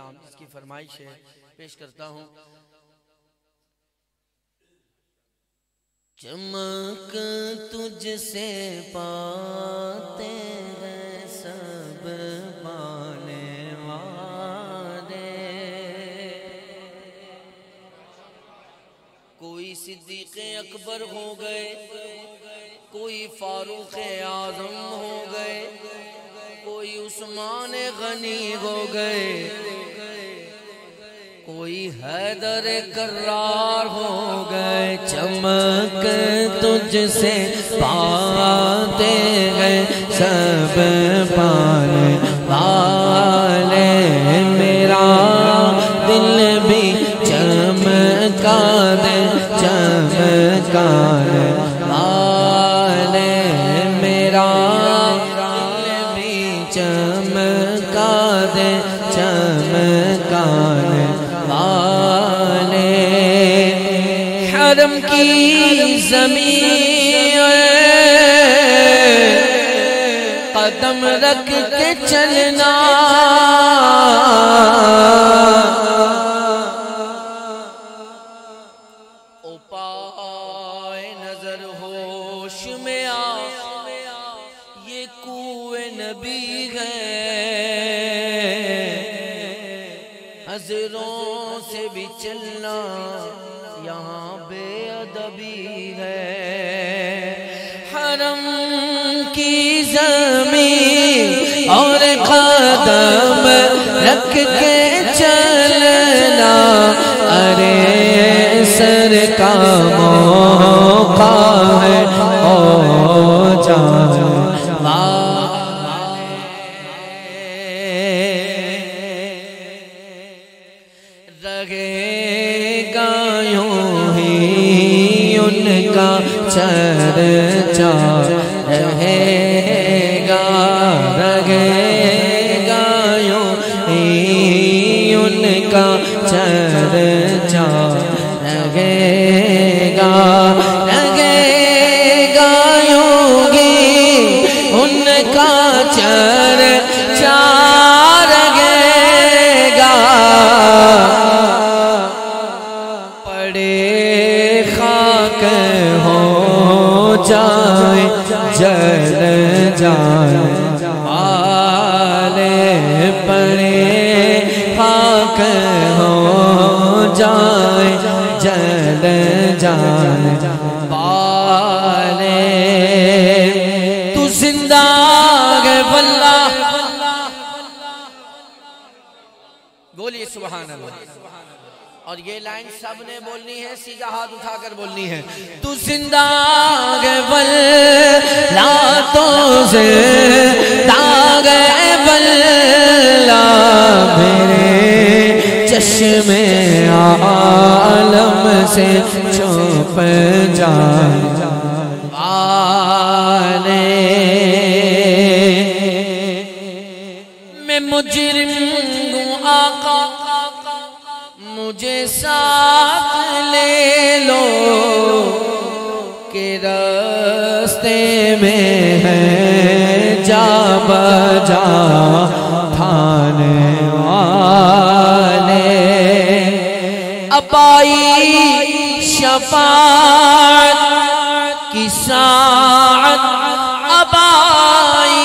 نام جس کی فرمائش ہے پیش کرتا ہوں۔ چمک تجھ سے پاتے ہیں سب پانے والے، کوئی صدیق اکبر ہو گئے، کوئی فاروق اعظم ہو گئے، کوئی عثمان غنی ہو گئے، کوئی حیدر کرار ہو گئے۔ چمک تجھ سے پاتے ہیں سب پانے والے، میرا دل بھی چمکا دے چمکانے والے، میرا دل بھی چمکا دے چمکانے والے۔ حرم کی زمین قدم رکھ کے چلنا، او پائے نظر ہوش میں آ، یہ کوئے نبی ہے، حضروں سے بھی چلنا یہاں بے ادبی ہے۔ حرم کی زمین اور قدم رکھ کے چلنا، ارے سر کا موقع ہے او جان رہے گا یوں ہی ان کا چرچا، رہے گا یوں ہی ان کا چرچا، رہے گا یوں ہی ان کا چرچا، رہے گا پڑے خاک ہو جائے جل جائے والے، پڑے خاک ہو جائے جل جائے والے۔ تو زندہ ہے واللہ، بولیے سبحان اللہ۔ اور یہ لائن سب نے بولنی ہے، سیدھا ہاتھ اٹھا کر بولنی ہے۔ تو زندہ ہے واللہ، تو زندہ ہے واللہ، میرے چشم عالم سے چھپ جائے والے۔ میں مجرم ہوں آقا، مجھے ساتھ لے لو، کہ راستے میں ہے جا بجا تھانے والے۔ اب آئی شفاعت کی ساعت، اب آئی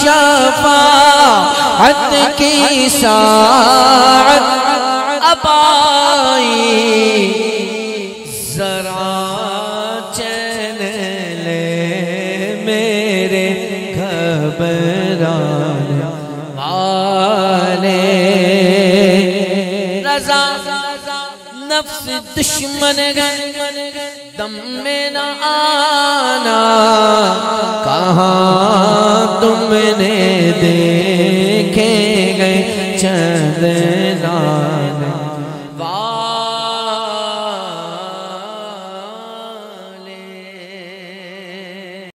شفاعت کی ساعت، اب آئی، ذرا چین لے میرے گھبرانے والے۔ رضا نفس دشمن گئے، دم میں نہ آنا، کہاں تم نے دیکھے گئے چند